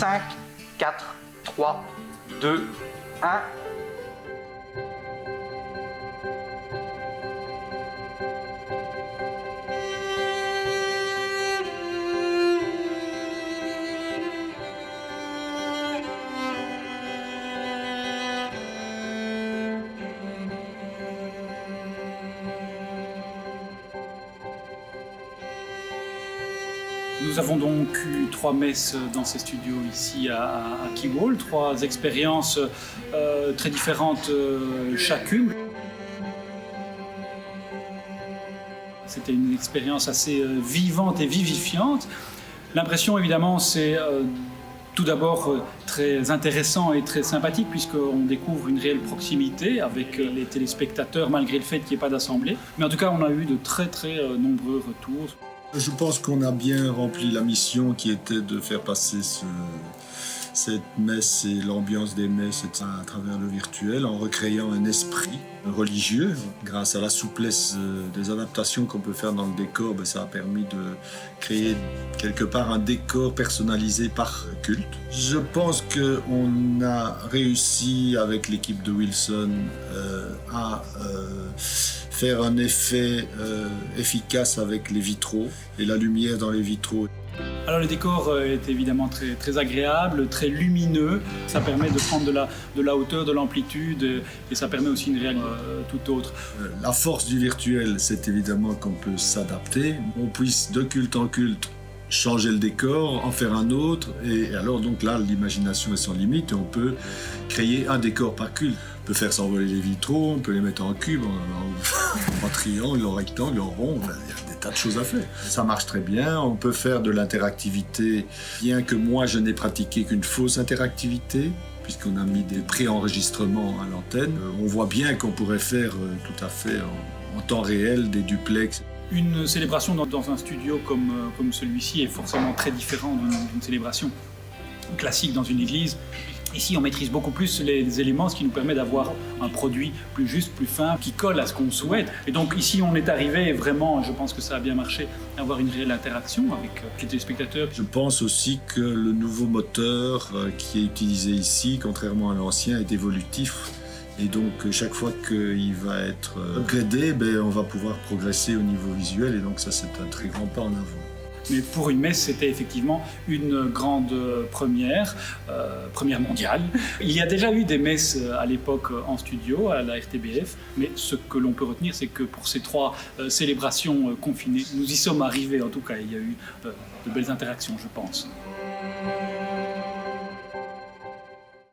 5, 4, 3, 2, 1. Nous avons donc eu 3 messes dans ces studios ici à Keyworld, 3 expériences très différentes chacune. C'était une expérience assez vivante et vivifiante. L'impression évidemment c'est tout d'abord très intéressant et très sympathique puisqu'on découvre une réelle proximité avec les téléspectateurs malgré le fait qu'il n'y ait pas d'assemblée. Mais en tout cas on a eu de très nombreux retours. Je pense qu'on a bien rempli la mission qui était de faire passer cette messe et l'ambiance des messes à travers le virtuel en recréant un esprit religieux. Grâce à la souplesse des adaptations qu'on peut faire dans le décor, ça a permis de créer quelque part un décor personnalisé par culte. Je pense qu'on a réussi avec l'équipe de Wilson à faire un effet efficace avec les vitraux et la lumière dans les vitraux. Alors le décor est évidemment très agréable, très lumineux. Ça permet de prendre de la hauteur, de l'amplitude et ça permet aussi une réalité tout autre. La force du virtuel, c'est évidemment qu'on peut s'adapter. On puisse de culte en culte changer le décor, en faire un autre. Et alors donc là, l'imagination est sans limite et on peut créer un décor par culte. On peut faire s'envoler les vitraux, on peut les mettre en cube, en triangle, en rectangle, en rond. Il y a des tas de choses à faire. Ça marche très bien. On peut faire de l'interactivité, bien que moi je n'ai pratiqué qu'une fausse interactivité, puisqu'on a mis des pré-enregistrements à l'antenne. On voit bien qu'on pourrait faire tout à fait en temps réel des duplex. Une célébration dans un studio comme celui-ci est forcément très différente d'une célébration classique dans une église. Ici, on maîtrise beaucoup plus les éléments, ce qui nous permet d'avoir un produit plus juste, plus fin, qui colle à ce qu'on souhaite. Et donc ici, on est arrivé vraiment, je pense que ça a bien marché, à avoir une réelle interaction avec les téléspectateurs. Je pense aussi que le nouveau moteur qui est utilisé ici, contrairement à l'ancien, est évolutif. Et donc, chaque fois qu'il va être upgradé, on va pouvoir progresser au niveau visuel. Et donc ça, c'est un très grand pas en avant. Mais pour une messe, c'était effectivement une grande première mondiale. Il y a déjà eu des messes à l'époque en studio, à la RTBF, mais ce que l'on peut retenir, c'est que pour ces 3 célébrations confinées, nous y sommes arrivés en tout cas. Il y a eu de belles interactions, je pense.